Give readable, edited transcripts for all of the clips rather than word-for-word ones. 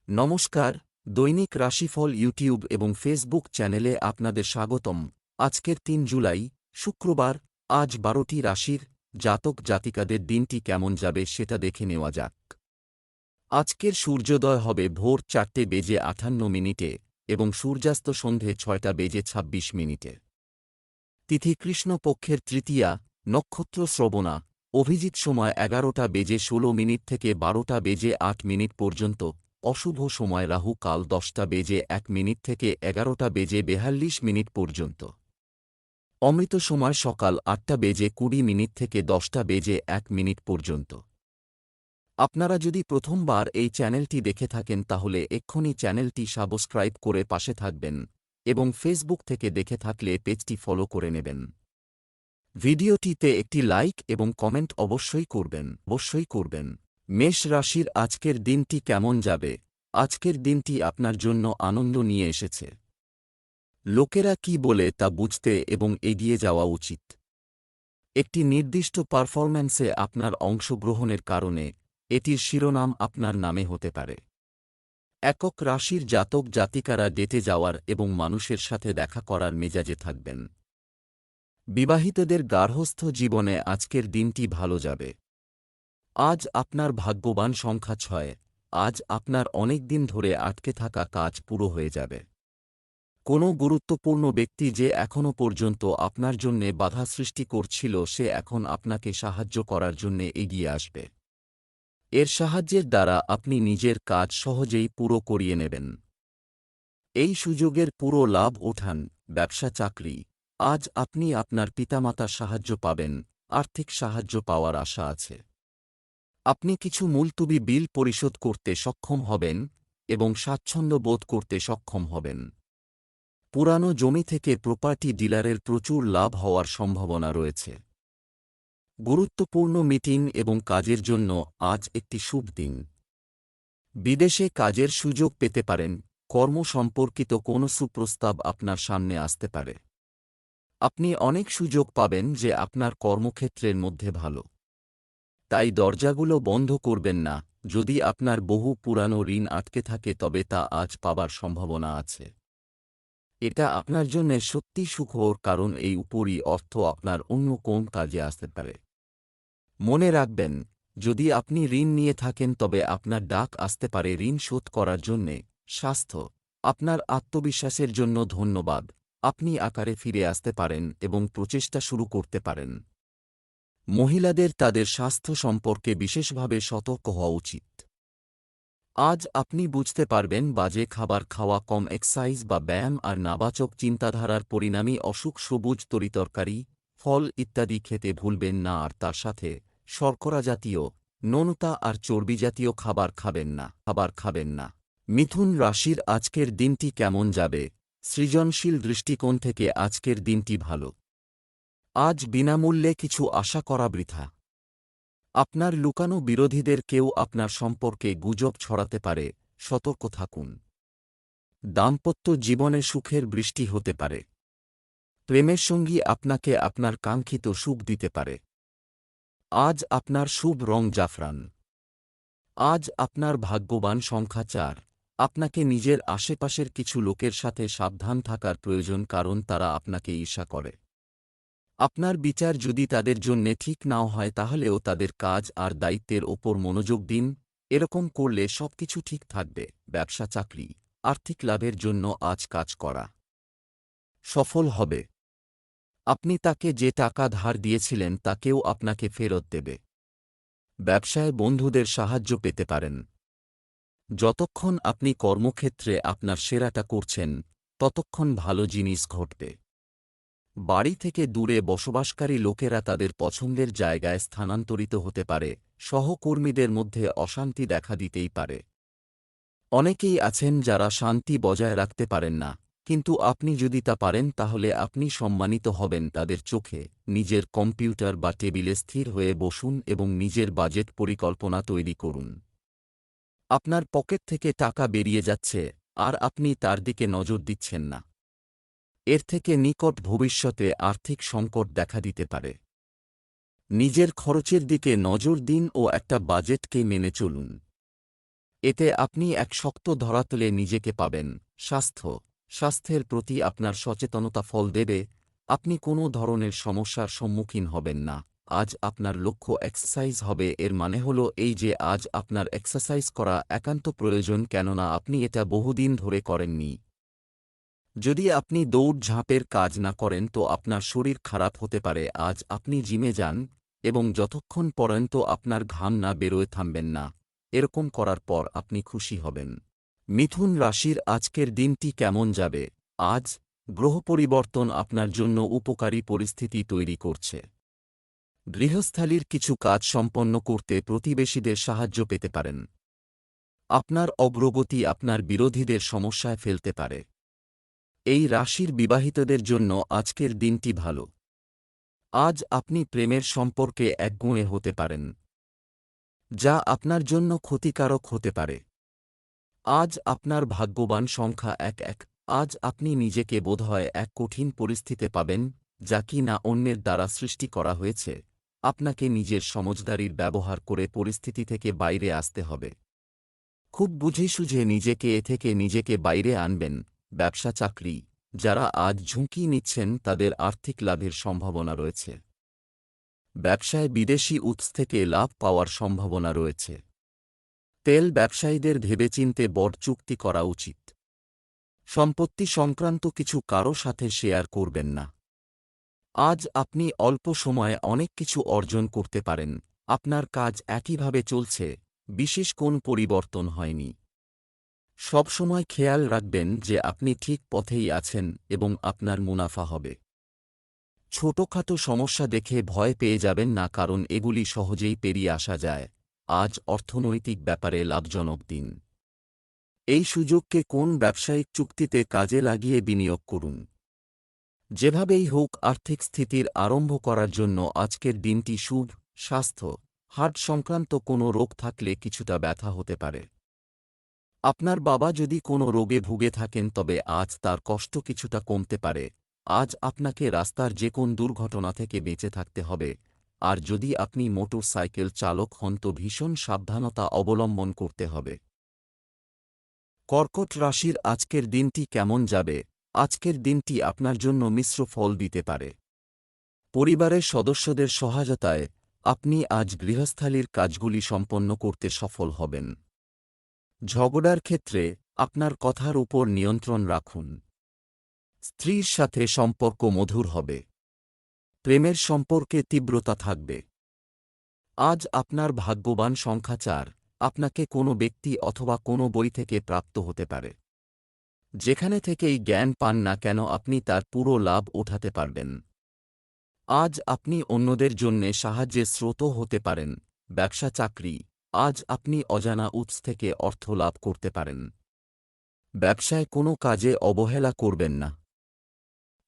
নমস্কার, দৈনিক রাশিফল ইউটিউব এবং ফেসবুক চ্যানেলে আপনাদের স্বাগতম। আজকের ৩ জুলাই, শুক্রবার। আজ ১২টি রাশির জাতক জাতিকাদের দিনটি কেমন যাবে সেটা দেখে নেওয়া যাক। আজকের সূর্যোদয় হবে ভোর ৪:৫৮ এবং সূর্যাস্ত সন্ধে ৬:২৬ তিথি কৃষ্ণপক্ষের তৃতীয়া, নক্ষত্র শ্রবণা, অভিজিৎ সময় ১১:১৬ থেকে ১২:০৮ পর্যন্ত, অশুভ সময় রাহু কাল ১০:০১ থেকে ১১:৪২ পর্যন্ত, অমৃত সময় সকাল ৮:২০ থেকে ১০:০১ পর্যন্ত। আপনারা যদি প্রথমবার এই চ্যানেলটি দেখে থাকেন তাহলে এক্ষুনি চ্যানেলটি সাবস্ক্রাইব করে পাশে থাকবেন এবং ফেসবুক থেকে দেখে থাকলে পেজটি ফলো করে নেবেন। ভিডিওটিতে একটি লাইক এবং কমেন্ট অবশ্যই করবেন। মেষ রাশির আজকের দিনটি কেমন যাবে? আজকের দিনটি আপনার জন্য আনন্দ নিয়ে এসেছে। লোকেরা কি বলে তা বুঝতে এবং এগিয়ে যাওয়া উচিত। একটি নির্দিষ্ট পারফরম্যান্সে আপনার অংশগ্রহণের কারণে এটির শিরোনাম আপনার নামে হতে পারে। একক রাশির জাতক জাতিকারা ডেটে যাওয়ার এবং মানুষের সাথে দেখা করার মেজাজে থাকবেন। বিবাহিতদের গার্হস্থ্য জীবনে আজকের দিনটি ভালো যাবে। আজ আপনার ভাগ্যবান সংখ্যা ৬। আজ আপনার অনেক দিন ধরে আটকে থাকা কাজ পুরো হয়ে যাবে। কোনো গুরুত্বপূর্ণ ব্যক্তি যে এখনও পর্যন্ত আপনার জন্যে বাধা সৃষ্টি করছিল সে এখন আপনাকে সাহায্য করার জন্যে এগিয়ে আসবে। এর সাহায্যের দ্বারা আপনি নিজের কাজ সহজেই পুরো করিয়ে নেবেন। এই সুযোগের পুরো লাভ ওঠান। ব্যবসা চাকরি, আজ আপনি আপনার পিতামাতার সাহায্য পাবেন। আর্থিক সাহায্য পাওয়ার আশা আছে। আপনি কিছু মুলতুবি বিল পরিশোধ করতে সক্ষম হবেন এবং স্বাচ্ছন্দ্য বোধ করতে সক্ষম হবেন। পুরানো জমি থেকে প্রপার্টি ডিলারের প্রচুর লাভ হওয়ার সম্ভাবনা রয়েছে। গুরুত্বপূর্ণ মিটিং এবং কাজের জন্য আজ একটি শুভ দিন। বিদেশে কাজের সুযোগ পেতে পারেন। কর্ম সম্পর্কিত কোনো সুপ্রস্তাব আপনার সামনে আসতে পারে। আপনি অনেক সুযোগ পাবেন যে আপনার কর্মক্ষেত্রের মধ্যে ভালো। তাই দরজাগুলো বন্ধ করবেন না। যদি আপনার বহু পুরানো ঋণ আটকে থাকে তবে তা আজ পাবার সম্ভাবনা আছে। এটা আপনার জন্য সত্যি সুখবর, কারণ এই উপরই অর্থ আপনার অন্য কোন কাজে আসতে পারে। মনে রাখবেন, যদি আপনি ঋণ নিয়ে থাকেন তবে আপনার ডাক আসতে পারে ঋণ শোধ করার জন্যে। স্বাস্থ্য, আপনার আত্মবিশ্বাসের জন্য ধন্যবাদ। আপনি আকারে ফিরে আসতে পারেন এবং প্রচেষ্টা শুরু করতে পারেন। মহিলাদের তাদের স্বাস্থ্য সম্পর্কে বিশেষভাবে সতর্ক হওয়া উচিত। আজ আপনি বুঝতে পারবেন বাজে খাবার খাওয়া, কম এক্সারসাইজ বা ব্যায়াম আর নাবাচক চিন্তাধারার পরিণামী অসুখ। সবুজ তরিতরকারি, ফল ইত্যাদি খেতে ভুলবেন না, আর তার সাথে শর্করা জাতীয়, নোনতা আর চর্বি জাতীয় খাবার খাবেন না। মিথুন রাশির আজকের দিনটি কেমন যাবে? সৃজনশীল দৃষ্টিকোণ থেকে আজকের দিনটি ভালো। আজ বিনামূল্যে কিছু আশা করা বৃথা। আপনার লুকানো বিরোধীদের কেউ আপনার সম্পর্কে গুজব ছড়াতে পারে, সতর্ক থাকুন। দাম্পত্য জীবনে সুখের বৃষ্টি হতে পারে। প্রেমের সঙ্গী আপনাকে আপনার কাঙ্ক্ষিত সুখ দিতে পারে। আজ আপনার শুভ রং জাফরান। আজ আপনার ভাগ্যবান সংখ্যা ৪। আপনাকে নিজের আশেপাশের কিছু লোকের সাথে সাবধান থাকার প্রয়োজন, কারণ তারা আপনাকে ঈর্ষা করে। আপনার বিচার যদি তাদের জন্যে ঠিক নাও হয় তাহলেও তাদের কাজ আর দায়িত্বের ওপর মনোযোগ দিন। এরকম করলে সবকিছু ঠিক থাকবে। ব্যবসা চাকরি, আর্থিক লাভের জন্য আজ কাজ করা সফল হবে। আপনি তাকে যে টাকা ধার দিয়েছিলেন তাকেও আপনাকে ফেরত দেবে। ব্যবসায় বন্ধুদের সাহায্য পেতে পারেন। যতক্ষণ আপনি কর্মক্ষেত্রে আপনার সেরাটা করছেন ততক্ষণ ভালো জিনিস ঘটবে। বাড়ি থেকে দূরে বসবাসকারী লোকেরা তাদের পছন্দের জায়গায় স্থানান্তরিত হতে পারে। সহকর্মীদের মধ্যে অশান্তি দেখা দিতেই পারে। অনেকেই আছেন যারা শান্তি বজায় রাখতে পারেন না, কিন্তু আপনি যদি তা পারেন তাহলে আপনি সম্মানিত হবেন তাদের চোখে। নিজের কম্পিউটার বা টেবিলে স্থির হয়ে বসুন এবং নিজের বাজেট পরিকল্পনা তৈরি করুন। আপনার পকেট থেকে টাকা বেরিয়ে যাচ্ছে আর আপনি তার দিকে নজর দিচ্ছেন না। এর থেকে নিকট ভবিষ্যতে আর্থিক সংকট দেখা দিতে পারে। নিজের খরচের দিকে নজর দিন ও একটা বাজেটকে মেনে চলুন। এতে আপনি এক শক্ত ধরাতলে নিজেকে পাবেন। স্বাস্থ্যের প্রতি আপনার সচেতনতা ফল দেবে। আপনি কোনো ধরনের সমস্যার সম্মুখীন হবেন না। আজ আপনার লক্ষ্য এক্সারসাইজ হবে, এর মানে হলো এই যে আজ আপনার এক্সারসাইজ করা একান্ত প্রয়োজন, কেননা আপনি এটা বহুদিন ধরে করেননি। যদি আপনি দৌড়ঝাঁপের কাজ না করেন তো আপনার শরীর খারাপ হতে পারে। আজ আপনি জিমে যান এবং যতক্ষণ পর্যন্ত আপনার ঘাম না বেরোয় থামবেন না। এরকম করার পর আপনি খুশি হবেন। মিথুন রাশির আজকের দিনটি কেমন যাবে? আজ গ্রহ পরিবর্তন আপনার জন্য উপকারী পরিস্থিতি তৈরি করছে। গৃহস্থালির কিছু কাজ সম্পন্ন করতে প্রতিবেশীদের সাহায্য পেতে পারেন। আপনার অগ্রগতি আপনার বিরোধীদের সমস্যায় ফেলতে পারে। এই রাশির বিবাহিতদের জন্য আজকের দিনটি ভালো। আজ আপনি প্রেমের সম্পর্কে একগুঁয়ে হতে পারেন, যা আপনার জন্য ক্ষতিকারক হতে পারে। আজ আপনার ভাগ্যবান সংখ্যা ১১। আজ আপনি নিজেকে বোধহয় এক কঠিন পরিস্থিতিতে পাবেন, যা কি না অন্যের দ্বারা সৃষ্টি করা হয়েছে। আপনাকে নিজের সমঝদারির ব্যবহার করে পরিস্থিতি থেকে বাইরে আসতে হবে। খুব বুঝে সুঝে নিজেকে বাইরে আনবেন। ব্যবসা চাকরি যারা আজ ঝুঁকি নিচ্ছেন তাদের আর্থিক লাভের সম্ভাবনা রয়েছে। ব্যবসায় বিদেশি উৎস থেকে লাভ পাওয়ার সম্ভাবনা রয়েছে। তেল ব্যবসায়ীদের ভেবেচিন্তে বড় চুক্তি করা উচিত। সম্পত্তি সংক্রান্ত কিছু কারো সাথে শেয়ার করবেন না। আজ আপনি অল্প সময়ে অনেক কিছু অর্জন করতে পারেন। আপনার কাজ একইভাবে চলছে, বিশেষ কোন পরিবর্তন হয়নি। সবসময় খেয়াল রাখবেন যে আপনি ঠিক পথেই আছেন এবং আপনার মুনাফা হবে। ছোটখাটো সমস্যা দেখে ভয় পেয়ে যাবেন না, কারণ এগুলি সহজেই পেরিয়ে আসা যায়। আজ অর্থনৈতিক ব্যাপারে লাভজনক দিন। এই সুযোগকে কোন ব্যবসায়িক চুক্তিতে কাজে লাগিয়ে বিনিয়োগ করুন। যেভাবেই হোক আর্থিক স্থিতির আরম্ভ করার জন্য আজকের দিনটি শুভ। স্বাস্থ্য হার্ট সংক্রান্ত কোনো রোগ থাকলে কিছুটা ব্যথা হতে পারে। আপনার বাবা যদি কোনো রোগে ভুগে থাকেন তবে আজ তার কষ্ট কিছুটা কমতে পারে। আজ আপনাকে রাস্তার যে কোন দুর্ঘটনা থেকে বেঁচে থাকতে হবে। আর যদি আপনি মোটর সাইকেল চালক হন তো ভীষণ সাবধানতা অবলম্বন করতে হবে। কর্কট রাশির আজকের দিনটি কেমন যাবে? আজকের দিনটি আপনার জন্য মিশ্র ফল দিতে পারে। পরিবারের সদস্যদের সহায়তায় আপনি আজ গৃহস্থালির কাজগুলি সম্পন্ন করতে সফল হবেন। ঝগড়ার ক্ষেত্রে আপনার কথার উপর নিয়ন্ত্রণ রাখুন। স্ত্রীর সাথে সম্পর্ক মধুর হবে। প্রেমের সম্পর্কে তীব্রতা থাকবে। আজ আপনার ভাগ্যবান সংখ্যা ৪। আপনাকে কোনো ব্যক্তি অথবা কোনো বই থেকে প্রাপ্ত হতে পারে। যেখানে থেকেই জ্ঞান পান না কেন আপনি তার পুরো লাভ ওঠাতে পারবেন। আজ আপনি অন্যদের জন্যে সাহায্যের স্রোত হতে পারেন। ব্যবসা চাকরি আজ আপনি অজানা উৎস থেকে অর্থ লাভ করতে পারেন। ব্যবসায় কোনো কাজে অবহেলা করবেন না।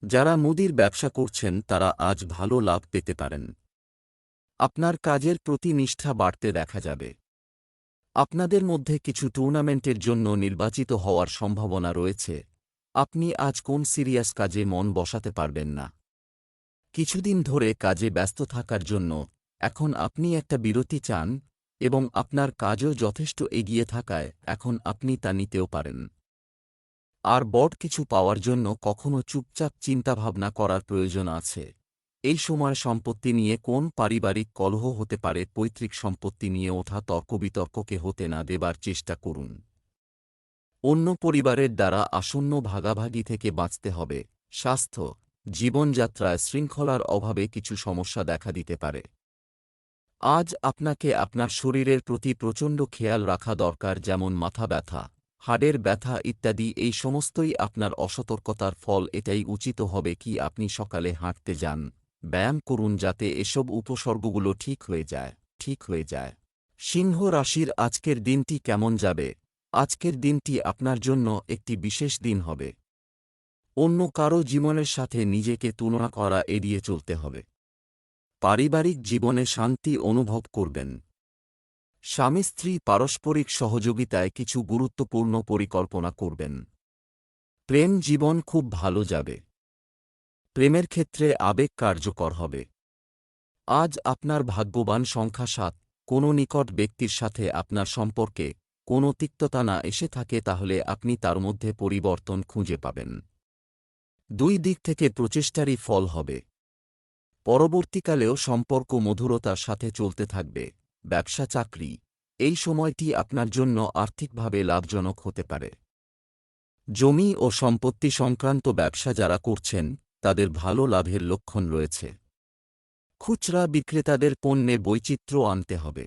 যারা মুদির ব্যবসা করছেন তারা আজ ভালো লাভ পেতে পারেন। আপনার কাজের প্রতি নিষ্ঠা বাড়তে দেখা যাবে। আপনাদের মধ্যে কিছু টুর্নামেন্টের জন্য নির্বাচিত হওয়ার সম্ভাবনা রয়েছে। আপনি আজ কোন সিরিয়াস কাজে মন বসাতে পারবেন না। কিছুদিন ধরে কাজে ব্যস্ত থাকার জন্য এখন আপনি একটা বিরতি চান এবং আপনার কাজও যথেষ্ট এগিয়ে থাকায় এখন আপনি তা নিতেও পারেন। আর বড় কিছু পাওয়ার জন্য কখনো চুপচাপ চিন্তাভাবনা করার প্রয়োজন আছে। এই সময় সম্পত্তি নিয়ে কোন পারিবারিক কলহ হতে পারে। পৈতৃক সম্পত্তি নিয়ে ওঠা তর্কবিতর্ককে হতে না দেবার চেষ্টা করুন। অন্য পরিবারের দ্বারা আসন্ন ভাগাভাগি থেকে বাঁচতে হবে। স্বাস্থ্য জীবনযাত্রায় শৃঙ্খলার অভাবে কিছু সমস্যা দেখা দিতে পারে। আজ আপনাকে আপনার শরীরের প্রতি প্রচণ্ড খেয়াল রাখা দরকার, যেমন মাথা ব্যথা, হাড়ের ব্যথা ইত্যাদি। এই সমস্তই আপনার অসতর্কতার ফল। এটাই উচিত হবে কি আপনি সকালে হাঁটতে যান, ব্যায়াম করুন, যাতে এসব উপসর্গগুলো ঠিক হয়ে যায়। সিংহ রাশির আজকের দিনটি কেমন যাবে? আজকের দিনটি আপনার জন্য একটি বিশেষ দিন হবে। অন্য কারো জীবনের সাথে নিজেকে তুলনা করা এড়িয়ে চলতে হবে। পারিবারিক জীবনে শান্তি অনুভব করবেন। স্বামী স্ত্রী পারস্পরিক সহযোগিতায় কিছু গুরুত্বপূর্ণ পরিকল্পনা করবেন। প্রেম জীবন খুব ভালো যাবে। প্রেমের ক্ষেত্রে আবেগ কার্যকর হবে। আজ আপনার ভাগ্যবান সংখ্যা ৭। কোনো নিকট ব্যক্তির সাথে আপনার সম্পর্কে কোনো তিক্ততা না এসে থাকে তাহলে আপনি তার মধ্যে পরিবর্তন খুঁজে পাবেন। দুই দিক থেকে প্রচেষ্টারই ফল হবে। পরবর্তীকালেও সম্পর্ক মধুরতার সাথে চলতে থাকবে। ব্যবসা চাকরি, এই সময়টি আপনার জন্য আর্থিকভাবে লাভজনক হতে পারে। জমি ও সম্পত্তি সংক্রান্ত ব্যবসা যারা করছেন তাদের ভালো লাভের লক্ষণ রয়েছে। খুচরা বিক্রেতাদের পণ্যে বৈচিত্র্য আনতে হবে।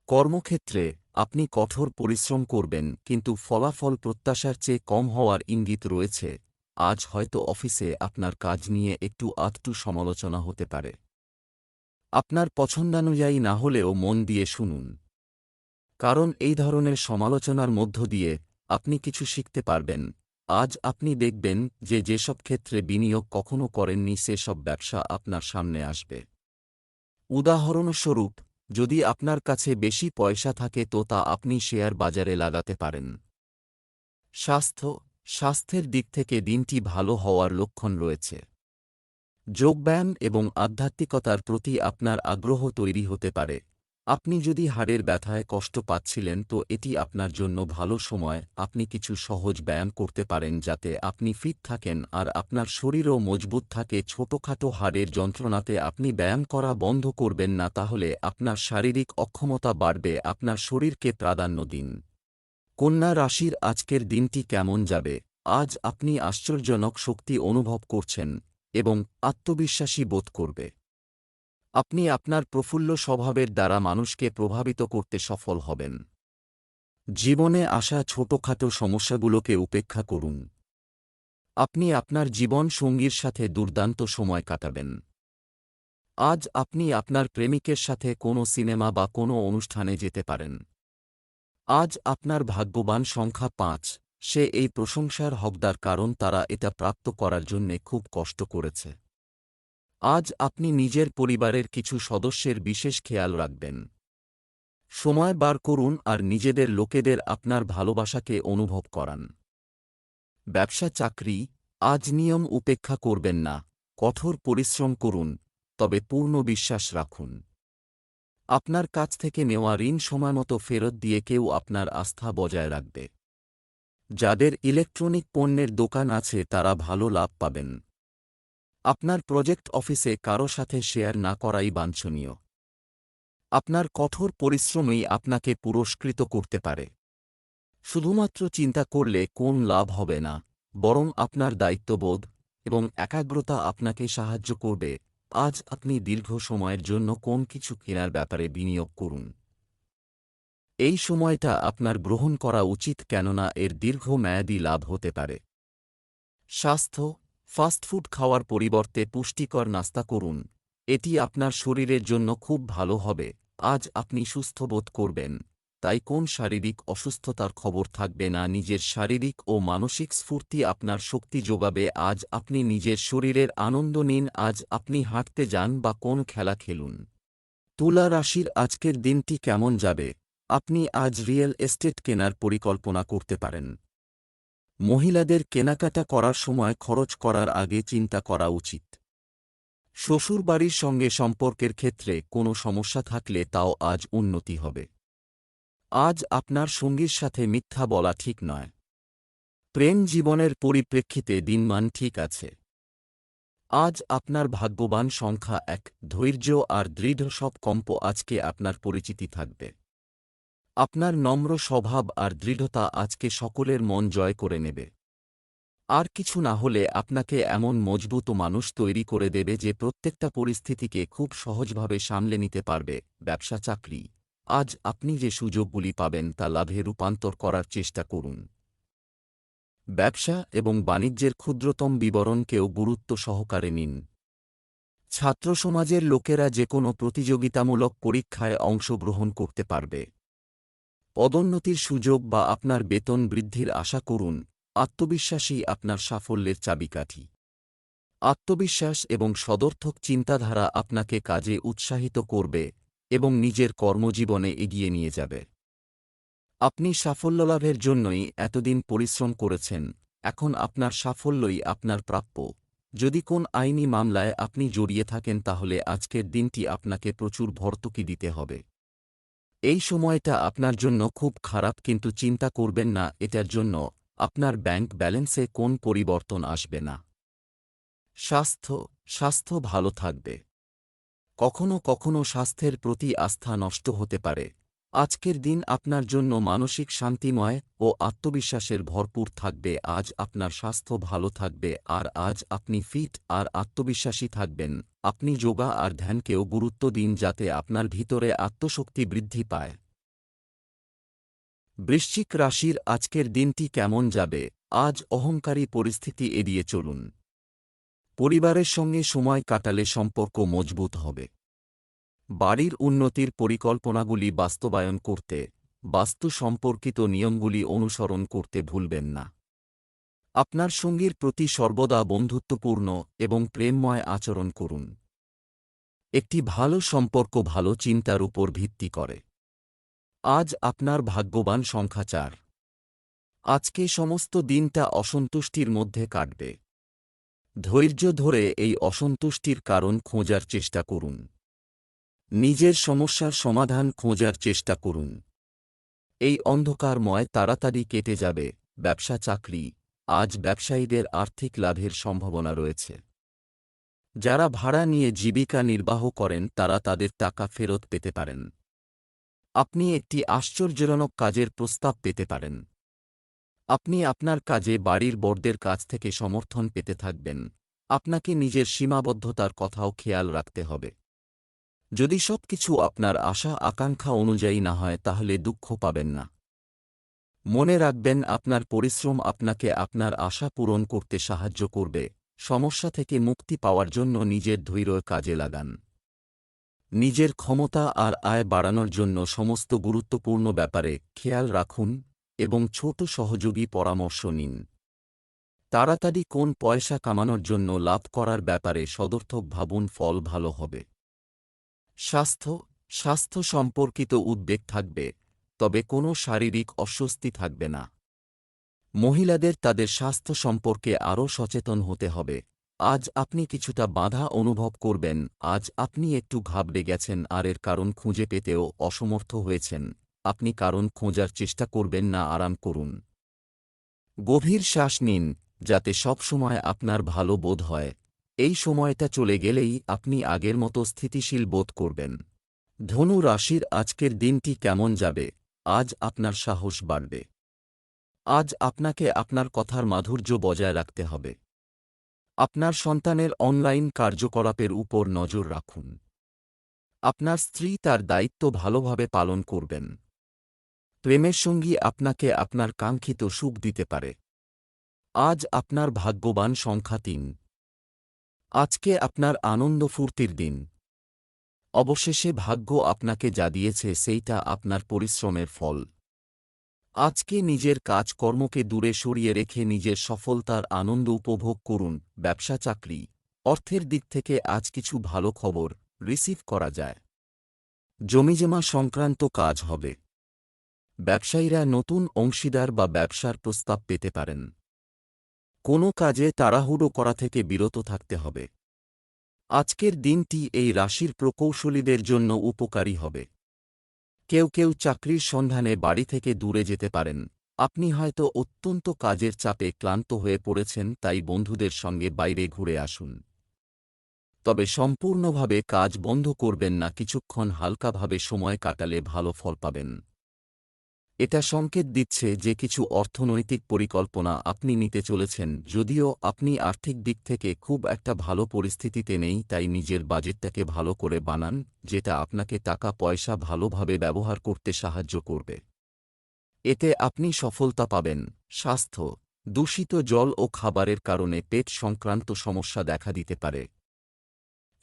কর্মক্ষেত্রে আপনি কঠোর পরিশ্রম করবেন, কিন্তু ফলাফল প্রত্যাশার চেয়ে কম হওয়ার ইঙ্গিত রয়েছে। আজ হয়তো অফিসে আপনার কাজ নিয়ে একটু আধটু সমালোচনা হতে পারে। আপনার পছন্দানুযায়ী না হলেও মন দিয়ে শুনুন, কারণ এই ধরনের সমালোচনার মধ্য দিয়ে আপনি কিছু শিখতে পারবেন। আজ আপনি দেখবেন যে যেসব ক্ষেত্রে বিনিয়োগ কখনো করেননি সেসব ব্যবসা আপনার সামনে আসবে। উদাহরণস্বরূপ, যদি আপনার কাছে বেশি পয়সা থাকে তো তা আপনি শেয়ার বাজারে লাগাতে পারেন। স্বাস্থ্যের দিক থেকে দিনটি ভালো হওয়ার লক্ষণ রয়েছে। যোগব্যায়াম এবং আধ্যাত্মিকতার প্রতি আপনার আগ্রহ তৈরি হতে পারে। আপনি যদি হাড়ের ব্যথায় কষ্ট পাচ্ছিলেন তো এটি আপনার জন্য ভালো সময়। আপনি কিছু সহজ ব্যায়াম করতে পারেন যাতে আপনি ফিট থাকেন আর আপনার শরীরও মজবুত থাকে। ছোটখাটো হাড়ের যন্ত্রণাতে আপনি ব্যায়াম করা বন্ধ করবেন না, তাহলে আপনার শারীরিক অক্ষমতা বাড়বে। আপনার শরীরকে প্রাধান্য দিন। কন্যা রাশির আজকের দিনটি কেমন যাবে? আজ আপনি আশ্চর্যজনক শক্তি অনুভব করছেন এবং আত্মবিশ্বাসী বোধ করবে। আপনি আপনার প্রফুল্ল স্বভাবের দ্বারা মানুষকে প্রভাবিত করতে সফল হবেন। জীবনে আসা ছোটখাটো সমস্যাগুলোকে উপেক্ষা করুন। আপনি আপনার জীবন সঙ্গীর সাথে দুর্দান্ত সময় কাটাবেন। আজ আপনি আপনার প্রেমিকের সাথে কোনো সিনেমা বা কোনো অনুষ্ঠানে যেতে পারেন। আজ আপনার ভাগ্যবান সংখ্যা ৫। সে এই প্রশংসার হকদার, কারণ তারা এটা প্রাপ্ত করার জন্যে খুব কষ্ট করেছে। আজ আপনি নিজের পরিবারের কিছু সদস্যের বিশেষ খেয়াল রাখবেন। সময় বার করুন আর নিজেদের লোকেদের আপনার ভালোবাসাকে অনুভব করান। ব্যবসা চাকরি, আজ নিয়ম উপেক্ষা করবেন না। কঠোর পরিশ্রম করুন, তবে পূর্ণ বিশ্বাস রাখুন। আপনার কাছ থেকে নেওয়া ঋণ সময়মতো ফেরত দিয়ে কেউ আপনার আস্থা বজায় রাখবে। যাদের ইলেকট্রনিক পণ্যের দোকান আছে তারা ভালো লাভ পাবেন। আপনার প্রজেক্ট অফিসে কারো সাথে শেয়ার না করাই বাঞ্ছনীয়। আপনার কঠোর পরিশ্রমই আপনাকে পুরস্কৃত করতে পারে। শুধুমাত্র চিন্তা করলে কোন লাভ হবে না, বরং আপনার দায়িত্ববোধ এবং একাগ্রতা আপনাকে সাহায্য করবে। আজ আপনি দীর্ঘ সময়ের জন্য কোন কিছু কেনার ব্যাপারে বিনিয়োগ করুন। এই সময়টা আপনার গ্রহণ করা উচিত, কেননা এর দীর্ঘমেয়াদী লাভ হতে পারে। স্বাস্থ্য, ফাস্টফুড খাওয়ার পরিবর্তে পুষ্টিকর নাস্তা করুন। এটি আপনার শরীরের জন্য খুব ভালো হবে। আজ আপনি সুস্থ বোধ করবেন, তাই কোন শারীরিক অসুস্থতার খবর থাকবে না। নিজের শারীরিক ও মানসিক স্ফূর্তি আপনার শক্তি যোগাবে। আজ আপনি নিজের শরীরের আনন্দ নিন। আজ আপনি হাঁটতে যান বা কোন খেলা খেলুন। তুলা রাশির আজকের দিনটি কেমন যাবে? আপনি আজ রিয়েল এস্টেট কেনার পরিকল্পনা করতে পারেন। মহিলাদের কেনাকাটা করার সময় খরচ করার আগে চিন্তা করা উচিত। শ্বশুরবাড়ির সঙ্গে সম্পর্কের ক্ষেত্রে কোনো সমস্যা থাকলে তাও আজ উন্নতি হবে। আজ আপনার সঙ্গীর সাথে মিথ্যা বলা ঠিক নয়। প্রেম জীবনের পরিপ্রেক্ষিতে দিনমান ঠিক আছে। আজ আপনার ভাগ্যবান সংখ্যা ১। ধৈর্য আর দৃঢ় সব কম্প আজকে আপনার পরিচিতি থাকবে। আপনার নম্র স্বভাব আর দৃঢ়তা আজকে সকলের মন জয় করে নেবে। আর কিছু না হলে আপনাকে এমন মজবুত মানুষ তৈরি করে দেবে যে প্রত্যেকটা পরিস্থিতিকে খুব সহজভাবে সামলে নিতে পারবে। ব্যবসা চাকরি, আজ আপনি যে সুযোগগুলি পাবেন তা লাভে রূপান্তর করার চেষ্টা করুন। ব্যবসা এবং বাণিজ্যের ক্ষুদ্রতম বিবরণকেও গুরুত্ব সহকারে নিন। ছাত্র সমাজের লোকেরা যে কোনো প্রতিযোগিতামূলক পরীক্ষায় অংশগ্রহণ করতে পারবে। পদোন্নতির সুযোগ বা আপনার বেতন বৃদ্ধির আশা করুন। আত্মবিশ্বাসই আপনার সাফল্যের চাবিকাঠি। আত্মবিশ্বাস এবং সদর্থক চিন্তাধারা আপনাকে কাজে উৎসাহিত করবে এবং নিজের কর্মজীবনে এগিয়ে নিয়ে যাবে। আপনি সাফল্য লাভের জন্যই এতদিন পরিশ্রম করেছেন, এখন আপনার সাফল্যই আপনার প্রাপ্য। যদি কোন আইনি মামলায় আপনি জড়িয়ে থাকেন তাহলে আজকের দিনটি আপনাকে প্রচুর ভর্তুকি দিতে হবে। এই সময়টা আপনার জন্য খুব খারাপ, কিন্তু চিন্তা করবেন না এটার জন্য। আপনার ব্যাংক ব্যালেন্সে কোন পরিবর্তন আসবে না। স্বাস্থ্য ভালো থাকবে। কখনো কখনো স্বাস্থ্যের প্রতি আস্থা নষ্ট হতে পারে। আজকের দিন আপনার জন্য মানসিক শান্তিময় ও আত্মবিশ্বাসের ভরপুর থাকবে। আজ আপনার স্বাস্থ্য ভালো থাকবে আর আজ আপনি ফিট আর আত্মবিশ্বাসী থাকবেন। আপনি যোগা আর ধ্যানকেও গুরুত্ব দিন যাতে আপনার ভিতরে আত্মশক্তি বৃদ্ধি পায়। বৃশ্চিক রাশির আজকের দিনটি কেমন যাবে? আজ অহংকারী পরিস্থিতি এড়িয়ে চলুন। পরিবারের সঙ্গে সময় কাটালে সম্পর্ক মজবুত হবে। বাড়ির উন্নতির পরিকল্পনাগুলি বাস্তবায়ন করতে বাস্তু সম্পর্কিত নিয়মগুলি অনুসরণ করতে ভুলবেন না। আপনার সঙ্গীর প্রতি সর্বদা বন্ধুত্বপূর্ণ এবং প্রেমময় আচরণ করুন। একটি ভালো সম্পর্ক ভালো চিন্তার উপর ভিত্তি করে। আজ আপনার ভাগ্যবান সংখ্যা 4। আজকে সমস্ত দিনটা অসন্তুষ্টির মধ্যে কাটবে। ধৈর্য ধরে এই অসন্তুষ্টির কারণ খোঁজার চেষ্টা করুন। নিজের সমস্যার সমাধান খোঁজার চেষ্টা করুন। এই অন্ধকারময় তাড়াতাড়ি কেটে যাবে। ব্যবসা চাকরি, আজ ব্যবসায়ীদের আর্থিক লাভের সম্ভাবনা রয়েছে। যারা ভাড়া নিয়ে জীবিকা নির্বাহ করেন তারা তাদের টাকা ফেরত পেতে পারেন। আপনি একটি আশ্চর্যজনক কাজের প্রস্তাব পেতে পারেন। আপনি আপনার কাজে বাড়ির বড়দের কাছ থেকে সমর্থন পেতে থাকবেন। আপনাকে নিজের সীমাবদ্ধতার কথাও খেয়াল রাখতে হবে। যদি সবকিছু আপনার আশা আকাঙ্ক্ষা অনুযায়ী না হয় তাহলে দুঃখ পাবেন না। মনে রাখবেন আপনার পরিশ্রম আপনাকে আপনার আশা পূরণ করতে সাহায্য করবে। সমস্যা থেকে মুক্তি পাওয়ার জন্য নিজের ধৈর্য কাজে লাগান। নিজের ক্ষমতা আর আয় বাড়ানোর জন্য সমস্ত গুরুত্বপূর্ণ ব্যাপারে খেয়াল রাখুন এবং ছোট সহযোগী পরামর্শ নিন। তাড়াতাড়ি কোন পয়সা কামানোর জন্য লাভ করার ব্যাপারে সদর্থক ভাবুন, ফল ভালো হবে। স্বাস্থ্য সম্পর্কিত উদ্বেগ থাকবে, তবে কোনো শারীরিক অস্বস্তি থাকবে না। মহিলাদের তাদের স্বাস্থ্য সম্পর্কে আরও সচেতন হতে হবে। আজ আপনি কিছুটা বাধা অনুভব করবেন। আজ আপনি একটু ঘাবড়ে গেছেন আর এর কারণ খুঁজে পেতেও অসমর্থ হয়েছেন। আপনি কারণ খোঁজার চেষ্টা করবেন না, আরাম করুন। গভীর শ্বাস নিন যাতে সবসময় আপনার ভালো বোধ হয়। এই সময়টা চলে গেলেই আপনি আগের মতো স্থিতিশীল বোধ করবেন। ধনু রাশির আজকের দিনটি কেমন যাবে? আজ আপনার সাহস বাড়বে। আজ আপনাকে আপনার কথার মাধুর্য বজায় রাখতে হবে। আপনার সন্তানের অনলাইন কার্যকলাপের উপর নজর রাখুন। আপনার স্ত্রী তার দায়িত্ব ভালোভাবে পালন করবেন। প্রেমের সঙ্গী আপনাকে আপনার কাঙ্ক্ষিত সুখ দিতে পারে। আজ আপনার ভাগ্যবান সংখ্যা 3। আজকে আপনার আনন্দ ফুর্তির দিন। অবশেষে ভাগ্য আপনাকে যা দিয়েছে সেইটা আপনার পরিশ্রমের ফল। আজকে নিজের কাজকর্মকে দূরে সরিয়ে রেখে নিজের সফলতার আনন্দ উপভোগ করুন। ব্যবসা চাকরি, অর্থের দিক থেকে আজ কিছু ভালো খবর রিসিভ করা যায়। জমিজমা সংক্রান্ত কাজ হবে। ব্যবসায়ীরা নতুন অংশীদার বা ব্যবসার প্রস্তাব পেতে পারেন। কোনো কাজে তাড়াহুড়ো করা থেকে বিরত থাকতে হবে। আজকের দিনটি এই রাশির প্রকৌশলীদের জন্য উপকারী হবে। কেউ কেউ চাকরির সন্ধানে বাড়ি থেকে দূরে যেতে পারেন। আপনি হয়তো অত্যন্ত কাজের চাপে ক্লান্ত হয়ে পড়েছেন, তাই বন্ধুদের সঙ্গে বাইরে ঘুরে আসুন। তবে সম্পূর্ণভাবে কাজ বন্ধ করবেন না, কিছুক্ষণ হালকাভাবে সময় কাটালে ভালো ফল পাবেন। এটা সংকেত দিচ্ছে যে কিছু অর্থনৈতিক পরিকল্পনা আপনি নিতে চলেছেন। যদিও আপনি আর্থিক দিক থেকে খুব একটা ভালো পরিস্থিতিতে নেই, তাই নিজের বাজেটটাকে ভালো করে বানান, যেটা আপনাকে টাকা পয়সা ভালোভাবে ব্যবহার করতে সাহায্য করবে। এতে আপনি সফলতা পাবেন। স্বাস্থ্য, দূষিত জল ও খাবারের কারণে পেট সংক্রান্ত সমস্যা দেখা দিতে পারে।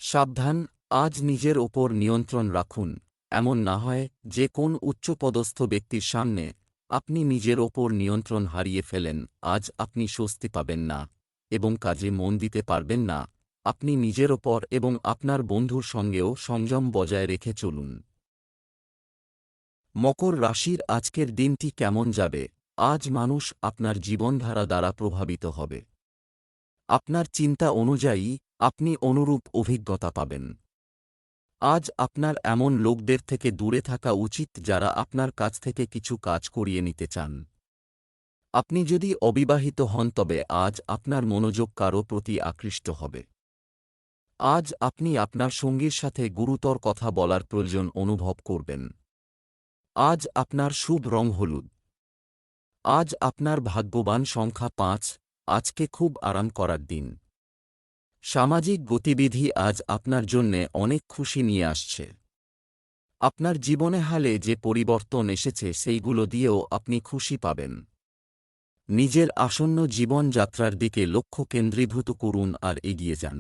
সাবধান, আজ নিজের ওপর নিয়ন্ত্রণ রাখুন। এমন না হয় যে কোন উচ্চপদস্থ ব্যক্তির সামনে আপনি নিজের ওপর নিয়ন্ত্রণ হারিয়ে ফেলেন। আজ আপনি স্বস্তি পাবেন না এবং কাজে মন দিতে পারবেন না। আপনি নিজের ওপর এবং আপনার বন্ধুর সঙ্গেও সংযম বজায় রেখে চলুন। মকর রাশির আজকের দিনটি কেমন যাবে? আজ মানুষ আপনার জীবনধারা দ্বারা প্রভাবিত হবে। আপনার চিন্তা অনুযায়ী আপনি অনুরূপ অভিজ্ঞতা পাবেন। আজ আপনার এমন লোকদের থেকে দূরে থাকা উচিত যারা আপনার কাছ থেকে কিছু কাজ করিয়ে নিতে চান। আপনি যদি অবিবাহিত হন তবে আজ আপনার মনোযোগ কারও প্রতি আকৃষ্ট হবে। আজ আপনি আপনার সঙ্গীর সাথে গুরুতর কথা বলার প্রয়োজন অনুভব করবেন। আজ আপনার শুভ রং হলুদ। আজ আপনার ভাগ্যবান সংখ্যা ৫। আজকে খুব আরাম করার দিন। সামাজিক গতিবিধি আজ আপনার জন্যে অনেক খুশি নিয়ে আসছে। আপনার জীবনে হালে যে পরিবর্তন এসেছে সেইগুলো দিয়েও আপনি খুশি পাবেন। নিজের আসন্ন জীবনযাত্রার দিকে লক্ষ্য কেন্দ্রীভূত করুন আর এগিয়ে যান।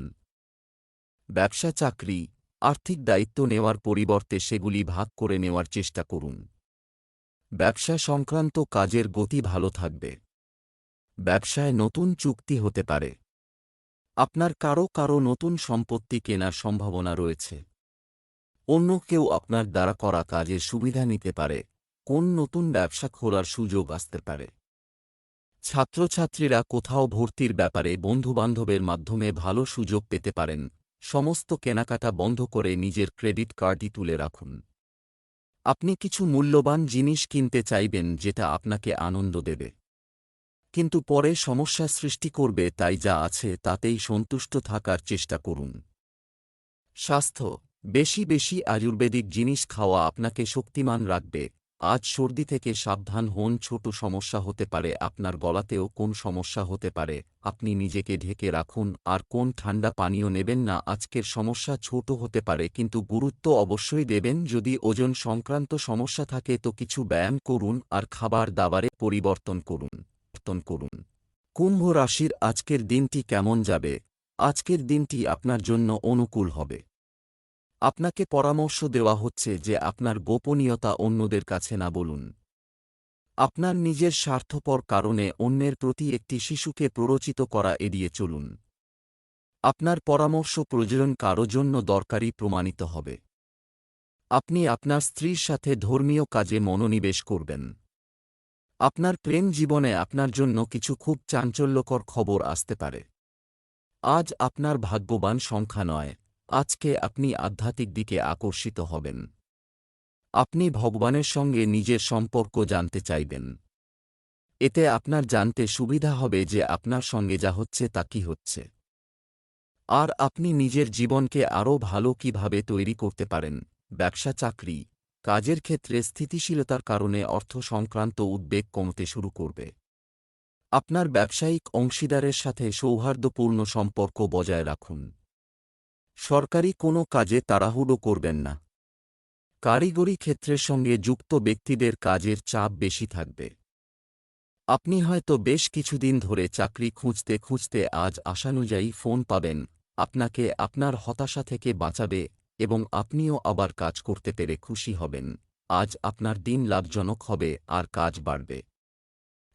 ব্যবসা চাকরি, আর্থিক দায়িত্ব নেওয়ার পরিবর্তে সেগুলি ভাগ করে নেওয়ার চেষ্টা করুন। ব্যবসা সংক্রান্ত কাজের গতি ভালো থাকবে। ব্যবসায় নতুন চুক্তি হতে পারে। আপনার কারো নতুন সম্পত্তি কেনার সম্ভাবনা রয়েছে। অন্য কেউ আপনার দ্বারা করা কাজের সুবিধা নিতে পারে। কোন নতুন ব্যবসা খোলার সুযোগ আসতে পারে। ছাত্রছাত্রীরা কোথাও ভর্তির ব্যাপারে বন্ধুবান্ধবের মাধ্যমে ভালো সুযোগ পেতে পারেন। সমস্ত কেনাকাটা বন্ধ করে নিজের ক্রেডিট কার্ডই তুলে রাখুন। আপনি কিছু মূল্যবান জিনিস কিনতে চাইবেন যেটা আপনাকে আনন্দ দেবে, কিন্তু পরে সমস্যা সৃষ্টি করবে, তাই যা আছে তাতেই সন্তুষ্ট থাকার চেষ্টা করুন। স্বাস্থ্য, বেশি বেশি আয়ুর্বেদিক জিনিস খাওয়া আপনাকে শক্তিমান রাখবে। আজ সর্দি থেকে সাবধান হন। ছোট সমস্যা হতে পারে, আপনার গলাতেও কোন সমস্যা হতে পারে। আপনি নিজেকে ঢেকে রাখুন আর কোন ঠান্ডা পানীয় নেবেন না। আজকের সমস্যা ছোট হতে পারে কিন্তু গুরুত্ব অবশ্যই দেবেন। যদি ওজন সংক্রান্ত সমস্যা থাকে তো কিছু ব্যায়াম করুন আর খাবার দাবারে পরিবর্তন করুন। কুম্ভ রাশির আজকের দিনটি কেমন যাবে? আজকের দিনটি আপনার জন্য অনুকূল হবে। আপনাকে পরামর্শ দেওয়া হচ্ছে যে আপনার গোপনীয়তা অন্যদের কাছে না বলুন। আপনার নিজের স্বার্থপর কারণে অন্যের প্রতি একটি শিশুকে প্ররোচিত করা এড়িয়ে চলুন। আপনার পরামর্শ প্রয়োজন কারো জন্য দরকারি প্রমাণিত হবে। আপনি আপনার স্ত্রীর সাথে ধর্মীয় কাজে মনোনিবেশ করবেন। আপনার প্রেম জীবনে আপনার জন্য কিছু খুব চাঞ্চল্যকর খবর আসতে পারে। আজ আপনার ভাগ্যবান সংখ্যা ৯। আজকে আপনি আধ্যাত্মিক দিকে আকর্ষিত হবেন। আপনি ভগবানের সঙ্গে নিজের সম্পর্ক জানতে চাইবেন। এতে আপনার জানতে সুবিধা হবে যে আপনার সঙ্গে যা হচ্ছে তা কি হচ্ছে, আর আপনি নিজের জীবনকে আরও ভালো কিভাবে তৈরি করতে পারেন। ব্যবসা চাকরি, কাজের ক্ষেত্রে স্থিতিশীলতার কারণে অর্থ সংক্রান্ত উদ্বেগ কমতে শুরু করবে। আপনার ব্যবসায়িক অংশীদারের সাথে সৌহার্দ্যপূর্ণ সম্পর্ক বজায় রাখুন। সরকারি কোনো কাজে তাড়াহুড়ো করবেন না। কারিগরি ক্ষেত্রের সঙ্গে যুক্ত ব্যক্তিদের কাজের চাপ বেশি থাকবে। আপনি হয়তো বেশ কিছুদিন ধরে চাকরি খুঁজতে খুঁজতে আজ আশানুযায়ী ফোন পাবেন। আপনাকে আপনার হতাশা থেকে বাঁচাবে এবং আপনিও আবার কাজ করতে পেরে খুশি হবেন। আজ আপনার দিন লাভজনক হবে আর কাজ বাড়বে।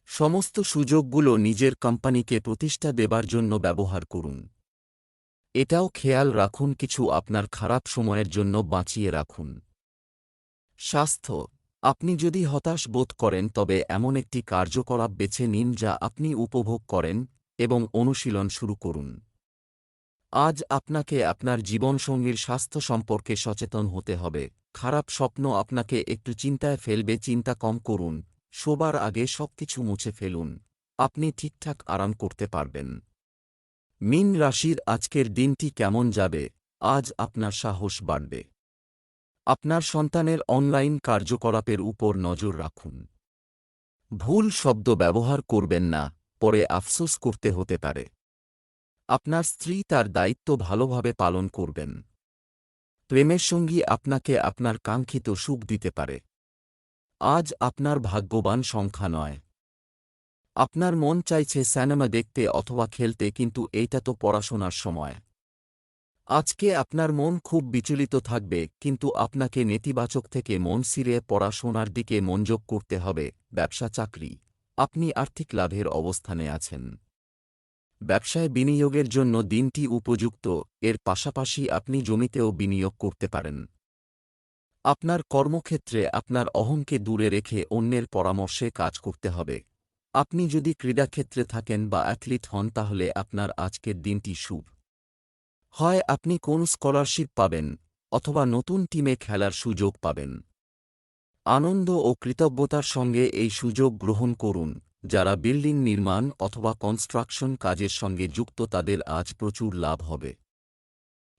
সমস্ত সুযোগগুলো নিজের কোম্পানিকে প্রতিষ্ঠা দেবার জন্য ব্যবহার করুন। এটাও খেয়াল রাখুন কিছু আপনার খারাপ সময়ের জন্য বাঁচিয়ে রাখুন। স্বাস্থ্য, আপনি যদি হতাশ বোধ করেন তবে এমন একটি কার্যকলাপ বেছে নিন যা আপনি উপভোগ করেন এবং অনুশীলন শুরু করুন। আজ আপনাকে আপনার জীবনসঙ্গীর স্বাস্থ্য সম্পর্কে সচেতন হতে হবে। খারাপ স্বপ্ন আপনাকে একটু চিন্তায় ফেলবে। চিন্তা কম করুন। শোবার আগে সবকিছু মুছে ফেলুন। আপনি ঠিকঠাক আরাম করতে পারবেন। মীন রাশির আজকের দিনটি কেমন যাবে? আজ আপনার সাহস বাড়বে। আপনার সন্তানের অনলাইন কার্যকলাপের উপর নজর রাখুন। ভুল শব্দ ব্যবহার করবেন না, পরে আফসোস করতে হতে পারে। আপনার স্ত্রী তার দায়িত্ব ভালোভাবে পালন করবেন। প্রেমের সঙ্গী আপনাকে আপনার কাঙ্ক্ষিত সুখ দিতে পারে। আজ আপনার ভাগ্যবান সংখ্যা ৯। আপনার মন চাইছে সিনেমা দেখতে অথবা খেলতে, কিন্তু এইটা তো পড়াশোনার সময়। আজকে আপনার মন খুব বিচলিত থাকবে, কিন্তু আপনাকে নেতিবাচক থেকে মন ছিঁড়ে পড়াশোনার দিকে মনোযোগ করতে হবে। ব্যবসা চাকরি, আপনি আর্থিক লাভের অবস্থানে আছেন। ব্যবসায় বিনিয়োগের জন্য দিনটি উপযুক্ত। এর পাশাপাশি আপনি জমিতেও বিনিয়োগ করতে পারেন। আপনার কর্মক্ষেত্রে আপনার অহংকে দূরে রেখে অন্যের পরামর্শে কাজ করতে হবে। আপনি যদি ক্রীড়াক্ষেত্রে থাকেন বা অ্যাথলিট হন তাহলে আপনার আজকের দিনটি শুভ। হয় আপনি কোন স্কলারশিপ পাবেন, অথবা নতুন টিমে খেলার সুযোগ পাবেন। আনন্দ ও কৃতজ্ঞতার সঙ্গে এই সুযোগ গ্রহণ করুন। যারা বিল্ডিং নির্মাণ অথবা কনস্ট্রাকশন কাজের সঙ্গে যুক্ত তাদের আজ প্রচুর লাভ হবে।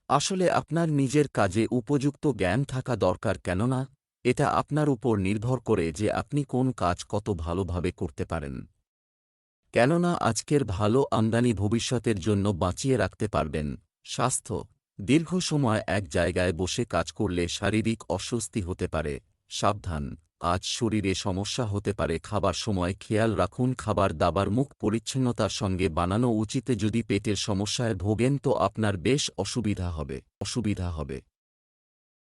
আসলে আপনার নিজের কাজে উপযুক্ত জ্ঞান থাকা দরকার, কেননা এটা আপনার উপর নির্ভর করে যে আপনি কোন কাজ কত ভালোভাবে করতে পারেন। কেননা আজকের ভালো আমদানি ভবিষ্যতের জন্য বাঁচিয়ে রাখতে পারবেন। স্বাস্থ্য: দীর্ঘ সময় এক জায়গায় বসে কাজ করলে শারীরিক অস্বস্তি হতে পারে। সাবধান, আজ শরীরে সমস্যা হতে পারে। খাবার সময় খেয়াল রাখুন, খাবার দাবার মুখ পরিচ্ছন্নতার সঙ্গে বানানো উচিত। যদি পেটের সমস্যায় ভোগেন তো আপনার বেশ অসুবিধা হবে।